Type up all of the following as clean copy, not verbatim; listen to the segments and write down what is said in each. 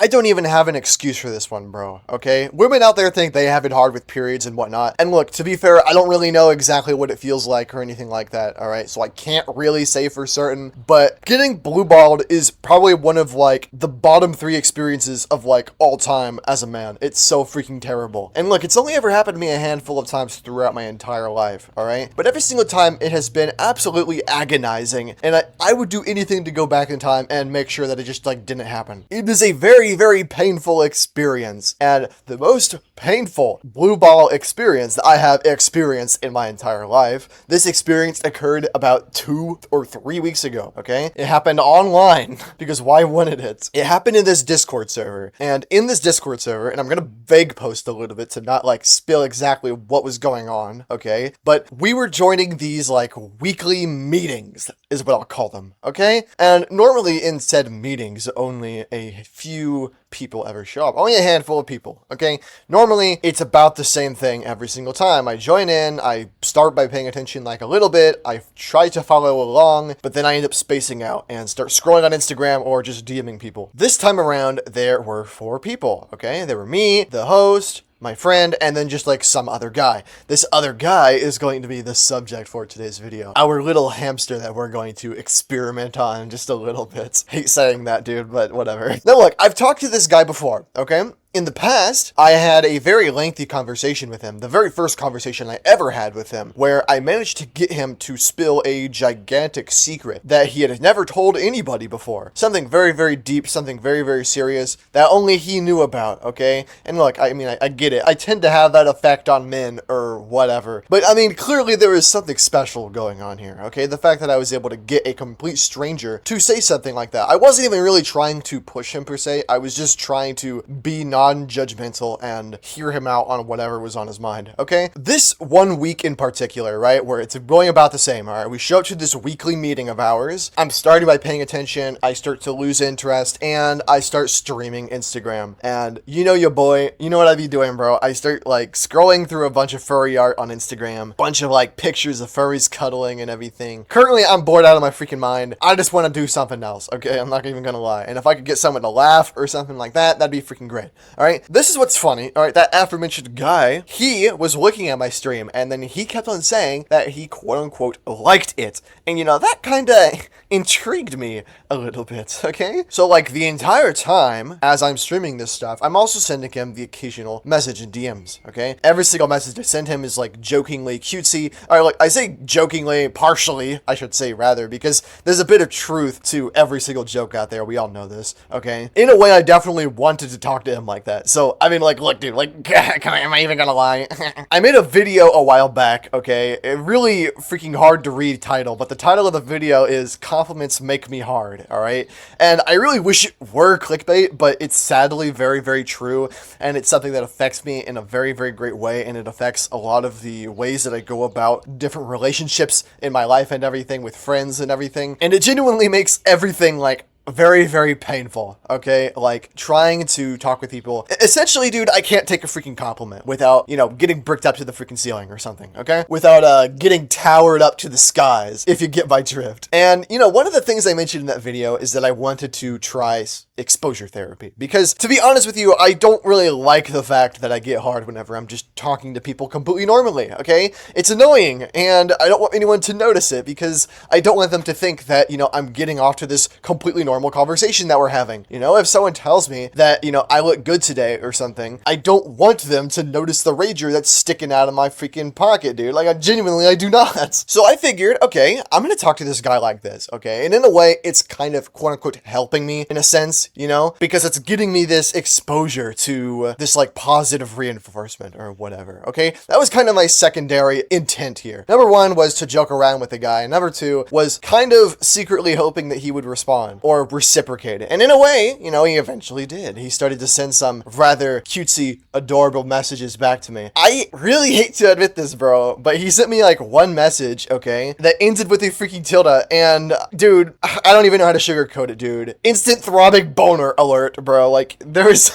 I don't even have an excuse for this one, bro, okay? Women out there think they have it hard with periods and whatnot. And look, to be fair, I don't really know exactly what it feels like or anything like that, all right? So I can't really say for certain, but getting blueballed is probably one of, like, the bottom 3 experiences of, like, all time as a man. It's so freaking terrible. And look, it's only ever happened to me a handful of times throughout my entire life, all right? But every single time, it has been absolutely agonizing, and I would do anything to go back in time and make sure that it just, like, didn't happen. It is a very, very painful experience, and the most painful blue ball experience that I have experienced in my entire life. This experience occurred about 2 or 3 weeks ago, okay? It happened online, because why wouldn't it? It happened in this Discord server, and in this Discord server, and I'm gonna vague post a little bit to not, like, spill exactly what was going on, okay? But we were joining these, like, weekly meetings, is what I'll call them, okay? And normally in said meetings, only a few people ever show up. Only a handful of people, okay? Normally, it's about the same thing every single time. I join in, I start by paying attention like a little bit, I try to follow along, but then I end up spacing out and start scrolling on Instagram or just DMing people. This time around, there were 4 people, okay? There were me, the host, my friend, and then just like some other guy. This other guy is going to be the subject for today's video. Our little hamster that we're going to experiment on just a little bit. Hate saying that, dude, but whatever. Now look, I've talked to this guy before, okay? In the past, I had a very lengthy conversation with him, the very first conversation I ever had with him, where I managed to get him to spill a gigantic secret that he had never told anybody before. Something very, very deep, something very, very serious that only he knew about, okay? And look, I mean, I get it. I tend to have that effect on men or whatever. But I mean, clearly there is something special going on here, okay? The fact that I was able to get a complete stranger to say something like that. I wasn't even really trying to push him per se. I was just trying to be non-judgmental and hear him out on whatever was on his mind, okay? This one week in particular, right, where it's going about the same, all right? We show up to this weekly meeting of ours. I'm starting by paying attention. I start to lose interest, and I start streaming Instagram. And you know your boy, you know what I be doing, bro? I start, like, scrolling through a bunch of furry art on Instagram, bunch of, like, pictures of furries cuddling and everything. Currently, I'm bored out of my freaking mind. I just want to do something else, okay? I'm not even gonna lie. And if I could get someone to laugh or something like that, that'd be freaking great. All right, this is what's funny. All right, that aforementioned guy, he was looking at my stream, and then he kept on saying that he quote-unquote liked it. And you know, that kind of intrigued me a little bit, okay? So like the entire time as I'm streaming this stuff, I'm also sending him the occasional message in DMs, okay? Every single message I send him is like jokingly cutesy. Or like I say jokingly, partially, I should say rather, because there's a bit of truth to every single joke out there. We all know this, okay? In a way, I definitely wanted to talk to him like that. So, I mean, like, look, dude, like, am I even gonna lie? I made a video a while back, okay? A really freaking hard to read title, but the title of the video is Compliments Make Me Hard, all right? And I really wish it were clickbait, but it's sadly very, very true, and it's something that affects me in a very, very great way, and it affects a lot of the ways that I go about different relationships in my life and everything with friends and everything, and it genuinely makes everything, like, very, very painful, okay? Like, trying to talk with people. Essentially, dude, I can't take a freaking compliment without, you know, getting bricked up to the freaking ceiling or something, okay? Without, getting towered up to the skies, if you get my drift. And, you know, one of the things I mentioned in that video is that I wanted to try exposure therapy. Because, to be honest with you, I don't really like the fact that I get hard whenever I'm just talking to people completely normally, okay? It's annoying, and I don't want anyone to notice it, because I don't want them to think that, you know, I'm getting off to this completely normal conversation that we're having. You know, if someone tells me that, you know, I look good today or something, I don't want them to notice the rager that's sticking out of my freaking pocket, dude. Like, I do not. So I figured, okay, I'm gonna talk to this guy like this, okay? And in a way, it's kind of quote-unquote helping me in a sense, you know? Because it's getting me this exposure to this, like, positive reinforcement or whatever, okay? That was kind of my secondary intent here. Number one was to joke around with the guy. Number two was kind of secretly hoping that he would respond or reciprocate it. And in a way, you know, he eventually did. He started to send some rather cutesy, adorable messages back to me. I really hate to admit this, bro, but he sent me like one message, okay, that ended with a freaking tilde. And dude, I don't even know how to sugarcoat it, dude. Instant throbbing boner alert, bro. Like, there's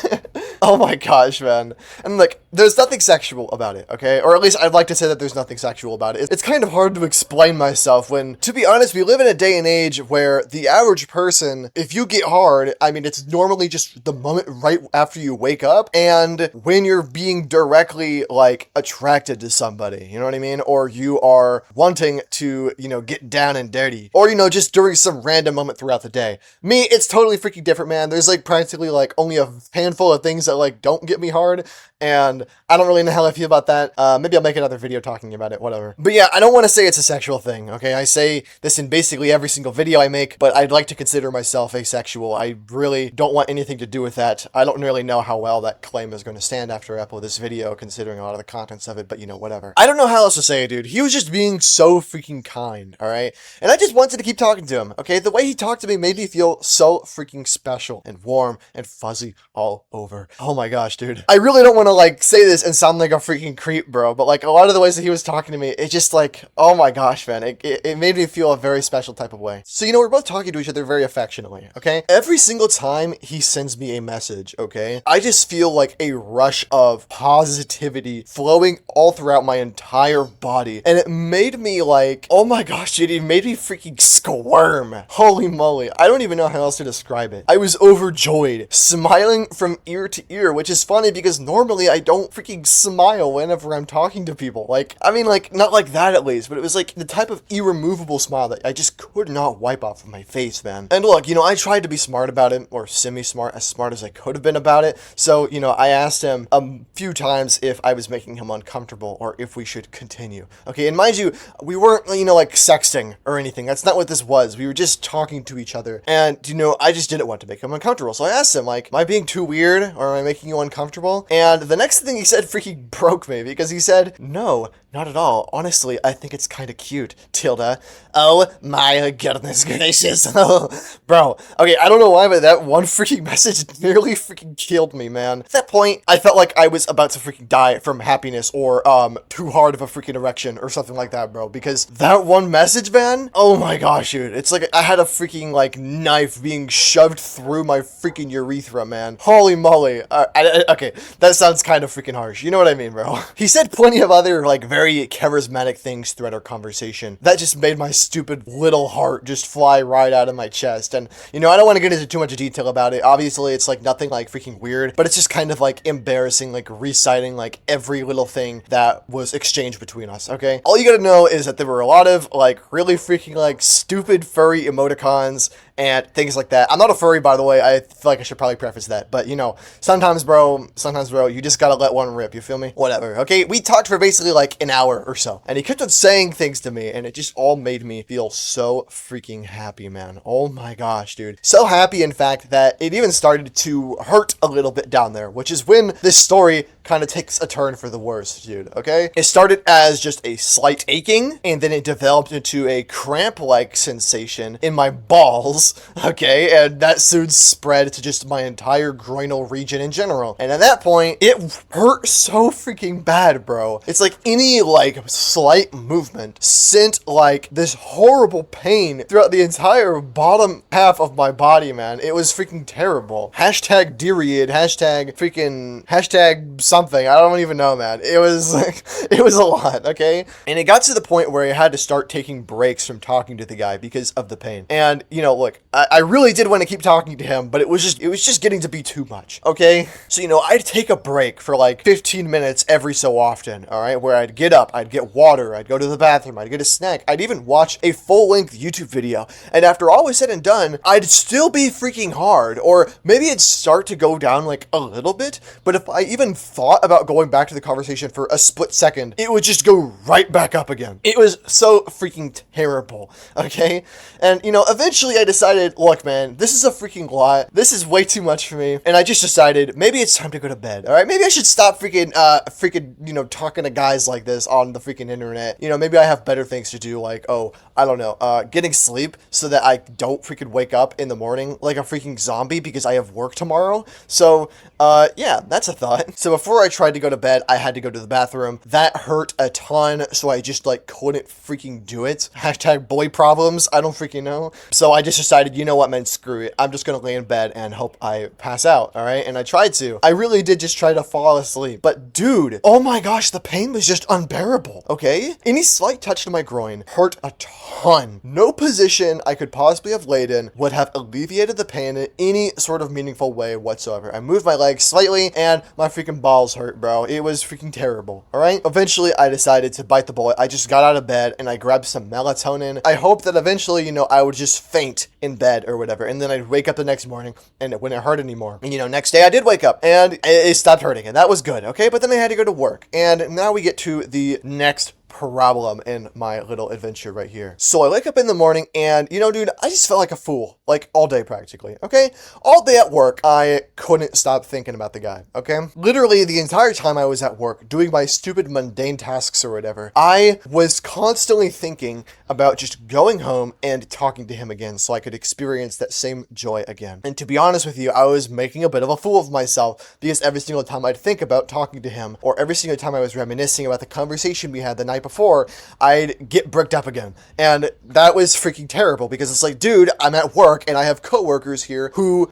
Oh my gosh, man. And like, there's nothing sexual about it, okay? Or at least I'd like to say that there's nothing sexual about it. It's kind of hard to explain myself when, to be honest, we live in a day and age where the average person, if you get hard, I mean, it's normally just the moment right after you wake up and when you're being directly, like, attracted to somebody, you know what I mean? Or you are wanting to, you know, get down and dirty. Or, you know, just during some random moment throughout the day. Me, it's totally freaking different, man. There's, like, practically, like, only a handful of things that, like, don't get me hard. And I don't really know how I feel about that. Maybe I'll make another video talking about it, whatever. But yeah, I don't want to say it's a sexual thing, okay? I say this in basically every single video I make, but I'd like to consider myself asexual. I really don't want anything to do with that. I don't really know how well that claim is going to stand after I upload this video, considering a lot of the contents of it, but you know, whatever. I don't know how else to say it, dude. He was just being so freaking kind, alright? And I just wanted to keep talking to him, okay? The way he talked to me made me feel so freaking special and warm and fuzzy all over. Oh my gosh, dude. I really don't want to like say this and sound like a freaking creep, bro, but like a lot of the ways that he was talking to me, it just like, oh my gosh, man, it made me feel a very special type of way. So, you know, we're both talking to each other very affectionately, okay? Every single time he sends me a message, okay, I just feel like a rush of positivity flowing all throughout my entire body, and it made me like, oh my gosh, dude, it made me freaking squirm. Holy moly, I don't even know how else to describe it. I was overjoyed, smiling from ear to ear, which is funny because normally I don't freaking smile whenever I'm talking to people. Like, I mean, like, not like that at least, but it was like the type of irremovable smile that I just could not wipe off of my face, man. And look, you know, I tried to be smart about it, or semi-smart, as smart as I could have been about it. So, you know, I asked him a few times if I was making him uncomfortable or if we should continue. Okay, and mind you, we weren't, you know, like sexting or anything. That's not what this was. We were just talking to each other. And, you know, I just didn't want to make him uncomfortable. So I asked him, like, am I being too weird or am I making you uncomfortable? And the next thing he said freaking broke me because he said, no, not at all. Honestly, I think it's kind of cute, Tilda. Oh my goodness gracious. Bro, okay, I don't know why, but that one freaking message nearly freaking killed me, man. At that point, I felt like I was about to freaking die from happiness or, too hard of a freaking erection or something like that, bro. Because that one message, man, oh my gosh, dude. It's like I had a freaking, like, knife being shoved through my freaking urethra, man. Holy moly. Okay, that sounds kind of freaking harsh. You know what I mean, bro? He said plenty of other, like, very charismatic things throughout our conversation. That just made my stupid little heart just fly right out of my chest. And, you know, I don't want to get into too much detail about it. Obviously, it's, like, nothing, like, freaking weird, but it's just kind of, like, embarrassing, like, reciting, like, every little thing that was exchanged between us, okay? All you gotta know is that there were a lot of, like, really freaking, like, stupid furry emoticons and things like that. I'm not a furry, by the way. I feel like I should probably preface that. But, you know, sometimes, bro, you just gotta let one rip. You feel me? Whatever, okay? We talked for basically, like, an hour or so. And he kept on saying things to me, and it just all made me feel so freaking happy, man. Oh my gosh, dude. So happy, in fact, that it even started to hurt a little bit down there, which is when this story kind of takes a turn for the worse, dude, okay? It started as just a slight aching, and then it developed into a cramp-like sensation in my balls, okay? And that soon spread to just my entire groinal region in general. And at that point, it hurt so freaking bad, bro. It's like any, like, slight movement sent, like, this horrible pain throughout the entire bottom half of my body, man. It was freaking terrible. Hashtag Deriod, hashtag something. I don't even know, man. It was, like, it was a lot, okay? And it got to the point where I had to start taking breaks from talking to the guy because of the pain. And, you know, look, I really did want to keep talking to him, but it was just getting to be too much, okay? So, you know, I'd take a break for like 15 minutes every so often, all right? Where I'd get up, I'd get water, I'd go to the bathroom, I'd get a snack, I'd even watch a full-length YouTube video. And after all was said and done, I'd still be freaking hard, or maybe it'd start to go down like a little bit, but if I even thought about going back to the conversation for a split second, it would just go right back up again. It was so freaking terrible, okay? And, you know, eventually I decided, look, man, this is a freaking lot. This is way too much for me. And I just decided maybe it's time to go to bed, all right? Maybe I should stop freaking, you know, talking to guys like this on the freaking internet. You know, maybe I have better things to do, like, oh, I don't know, getting sleep so that I don't freaking wake up in the morning like a freaking zombie because I have work tomorrow. So, yeah, that's a thought. So before I tried to go to bed, I had to go to the bathroom. That hurt a ton, so I just, like, couldn't freaking do it. Hashtag boy problems. I don't freaking know. So I just decided, you know what, man, screw it. I'm just gonna lay in bed and hope I pass out, all right? And I tried to. I really did just try to fall asleep. But dude, oh my gosh, the pain was just unbearable, okay? Any slight touch to my groin hurt a ton. No position I could possibly have laid in would have alleviated the pain in any sort of meaningful way whatsoever. I moved my legs slightly and my freaking balls hurt, bro. It was freaking terrible, all right? Eventually, I decided to bite the bullet. I just got out of bed and I grabbed some melatonin. I hoped that eventually, you know, I would just faint in bed or whatever, and then I'd wake up the next morning and it wouldn't hurt anymore. And, you know, next day I did wake up and it stopped hurting, and that was good, okay? But then I had to go to work, and now we get to the next problem in my little adventure right here. So I wake up in the morning and, you know, dude, I just felt like a fool, like all day practically, okay? All day at work, I couldn't stop thinking about the guy, okay? Literally the entire time I was at work doing my stupid mundane tasks or whatever, I was constantly thinking about just going home and talking to him again so I could experience that same joy again. And to be honest with you, I was making a bit of a fool of myself because every single time I'd think about talking to him, or every single time I was reminiscing about the conversation we had the night before, I'd get bricked up again. And that was freaking terrible because it's like, dude, I'm at work and I have coworkers here who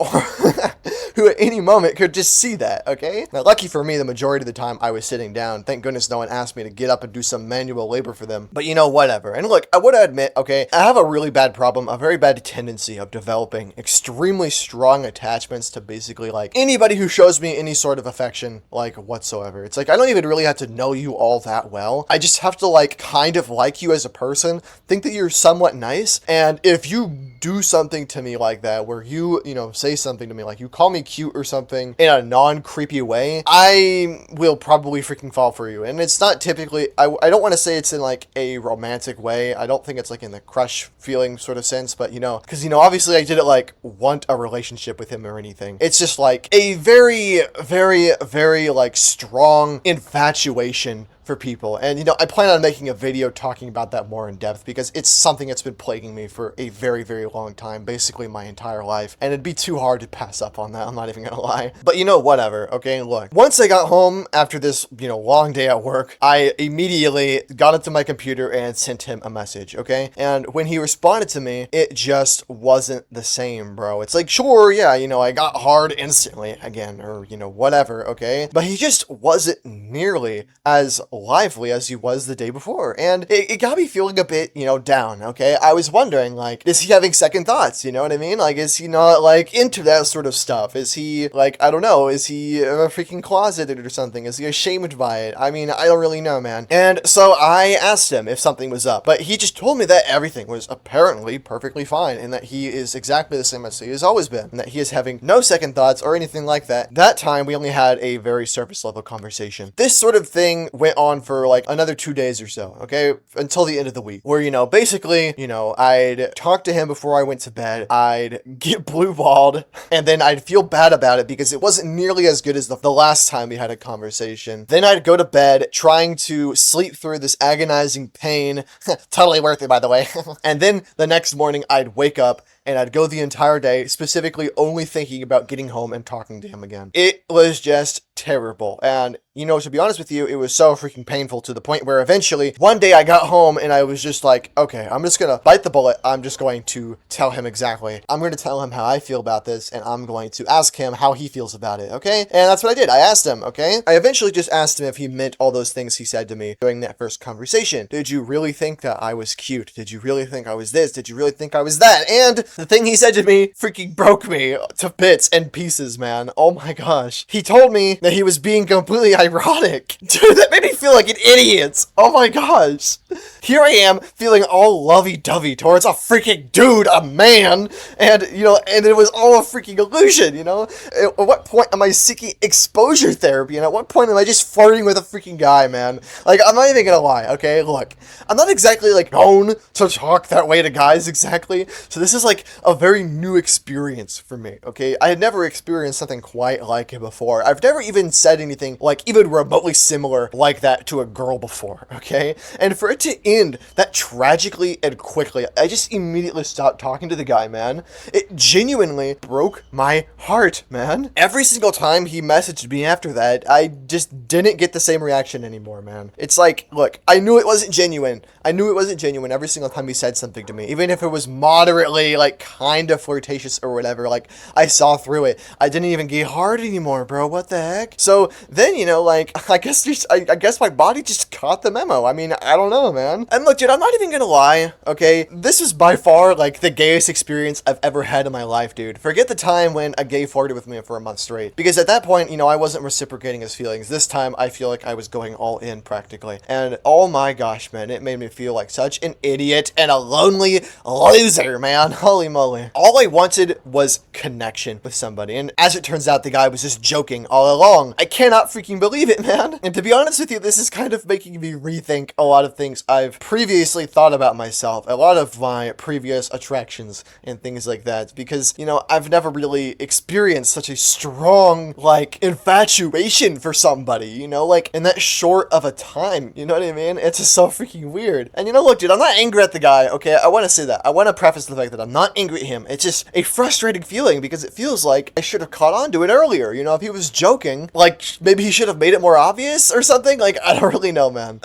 who at any moment could just see that, okay? Now, lucky for me, the majority of the time I was sitting down. Thank goodness no one asked me to get up and do some manual labor for them. But you know, whatever. And look, I would admit, okay, I have a really bad problem, a very bad tendency of developing extremely strong attachments to basically like anybody who shows me any sort of affection, like whatsoever. It's like, I don't even really have to know you all that well. I just have to like kind of like you as a person, think that you're somewhat nice, and if you do something to me like that, where you know, say something to me, like you call me cute or something in a non-creepy way, I will probably freaking fall for you. And it's not typically, I don't want to say it's in like a romantic way. I don't think it's like in the crush feeling sort of sense, but you know, because you know, obviously I didn't like want a relationship with him or anything. It's just like a very, very, very like strong infatuation for people. And you know, I plan on making a video talking about that more in depth because it's something that's been plaguing me for a very, very long time, basically my entire life, and it'd be too hard to pass up on that, I'm not even gonna lie. But you know, whatever, okay? Look, once I got home after this, you know, long day at work, I immediately got into my computer and sent him a message, okay? And when he responded to me, it just wasn't the same, bro. It's like, sure, yeah, you know, I got hard instantly again, or you know, whatever, okay? But he just wasn't nearly as lively as he was the day before, and it got me feeling a bit, you know, down, okay? I was wondering, like, is he having second thoughts, you know what I mean? Like, is he not, like, into that sort of stuff? Is he, like, I don't know, is he freaking closeted or something? Is he ashamed by it? I mean, I don't really know, man. And so I asked him if something was up, but he just told me that everything was apparently perfectly fine, and that he is exactly the same as he has always been, and that he is having no second thoughts or anything like that. That time, we only had a very surface level conversation. This sort of thing went on for like another 2 days or so, okay, until the end of the week, where, you know, basically, you know, I'd talk to him before I went to bed, I'd get blueballed, and then I'd feel bad about it because it wasn't nearly as good as the last time we had a conversation. Then I'd go to bed trying to sleep through this agonizing pain, totally worth it, by the way, and then the next morning I'd wake up and I'd go the entire day specifically only thinking about getting home and talking to him again. It was just terrible. And, you know, to be honest with you, it was so freaking painful to the point where eventually one day I got home and I was just like, okay, I'm just gonna bite the bullet. I'm just going to tell him exactly. I'm going to tell him how I feel about this, and I'm going to ask him how he feels about it, okay? And that's what I did. I asked him, okay? I eventually just asked him if he meant all those things he said to me during that first conversation. Did you really think that I was cute? Did you really think I was this? Did you really think I was that? And the thing he said to me freaking broke me to bits and pieces, man. Oh my gosh. He told me that he was being completely ironic. Dude, that made me feel like an idiot. Oh my gosh. Here I am feeling all lovey-dovey towards a freaking dude, a man, and, you know, and it was all a freaking illusion, you know? At what point am I seeking exposure therapy, and at what point am I just flirting with a freaking guy, man? Like, I'm not even gonna lie, okay? Look, I'm not exactly, like, known to talk that way to guys exactly, so this is, like, a very new experience for me, okay? I had never experienced something quite like it before. I've never even said anything, like, even remotely similar like that to a girl before, okay? And for it to end that tragically and quickly, I just immediately stopped talking to the guy, man. It genuinely broke my heart, man. Every single time he messaged me after that, I just didn't get the same reaction anymore, man. It's like, look, I knew it wasn't genuine. I knew it wasn't genuine every single time he said something to me, even if it was moderately, like, like kind of flirtatious or whatever. Like I saw through it. I didn't even get hard anymore, bro. What the heck? So then, you know, like I guess my body just caught the memo. I mean, I don't know, man. And look, dude, I'm not even gonna lie, okay? This was by far like the gayest experience I've ever had in my life, dude. Forget the time when a gay flirted with me for a month straight, because at that point, you know, I wasn't reciprocating his feelings. This time I feel like I was going all in practically. And oh my gosh, man, it made me feel like such an idiot and a lonely loser, man. Holy moly. All I wanted was connection with somebody, and as it turns out, the guy was just joking all along. I cannot freaking believe it, man. And to be honest with you, this is kind of making me rethink a lot of things I've previously thought about myself, a lot of my previous attractions and things like that, because, you know, I've never really experienced such a strong, like, infatuation for somebody, you know, like, in that short of a time, you know what I mean? It's just so freaking weird. And you know, look, dude, I'm not angry at the guy, okay? I want to say that. I want to preface the fact that I'm not angry at him. It's just a frustrating feeling, because it feels like I should have caught on to it earlier, you know? If he was joking, like, maybe he should have made it more obvious or something. Like, I don't really know, man.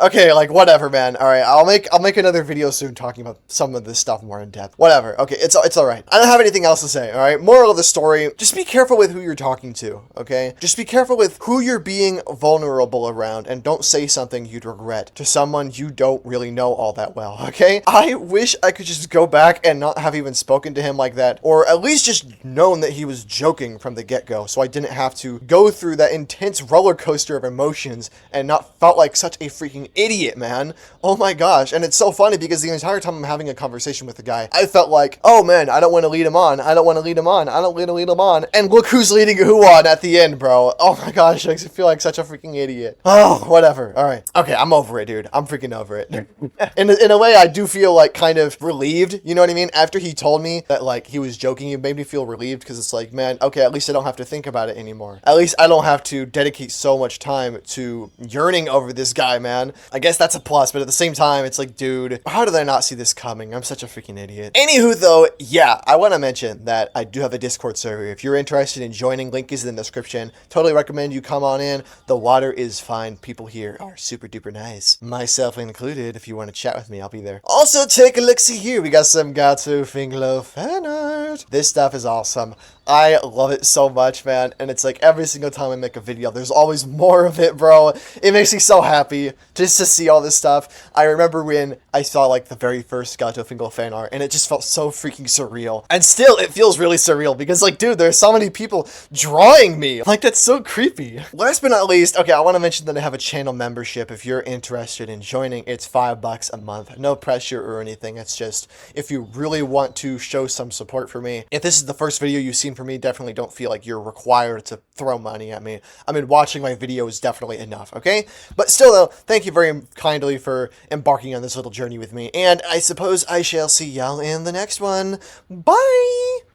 Okay, like, whatever, man. All right, I'll make another video soon talking about some of this stuff more in depth. Whatever. Okay, it's all right. I don't have anything else to say. All right. Moral of the story: just be careful with who you're talking to. Okay. Just be careful with who you're being vulnerable around, and don't say something you'd regret to someone you don't really know all that well. Okay. I wish I could just go back and not have even spoken to him like that, or at least just known that he was joking from the get-go, so I didn't have to go through that intense roller coaster of emotions and not felt like such a freaking idiot, man. Oh my gosh. And it's so funny because the entire time I'm having a conversation with the guy, I felt like, oh man, I don't want to lead him on. I don't want to lead him on. I don't want to lead him on. And look who's leading who on at the end, bro. Oh my gosh, I feel like such a freaking idiot. Oh, whatever. All right. Okay, I'm over it, dude. I'm freaking over it. In a way, I do feel like kind of relieved, you know what I mean? After he told me that, like, he was joking, it made me feel relieved, because it's like, man, okay, at least I don't have to think about it anymore. At least I don't have to dedicate so much time to yearning over this guy, man. I guess that's a plus, but at the same time, it's like, dude, how did I not see this coming? I'm such a freaking idiot. Anywho, though, yeah, I want to mention that I do have a Discord server. If you're interested in joining, link is in the description. Totally recommend you come on in. The water is fine. People here are super duper nice. Myself included. If you want to chat with me, I'll be there. Also, take a look-see here. We got some Gato Finglo fan art. This stuff is awesome. I love it so much, man, and it's like every single time I make a video, there's always more of it, bro. It makes me so happy just to see all this stuff. I remember when I saw, like, the very first Gato Fingal fan art, and it just felt so freaking surreal. And still, it feels really surreal, because, like, dude, there's so many people drawing me. Like, that's so creepy. Last but not least, okay, I want to mention that I have a channel membership. If you're interested in joining, it's $5 a month. No pressure or anything. It's just, if you really want to show some support for me. If this is the first video you've seen for me, definitely don't feel like you're required to throw money at me. I mean, watching my video is definitely enough, okay? But still, though, thank you very kindly for embarking on this little journey with me, and I suppose I shall see y'all in the next one. Bye!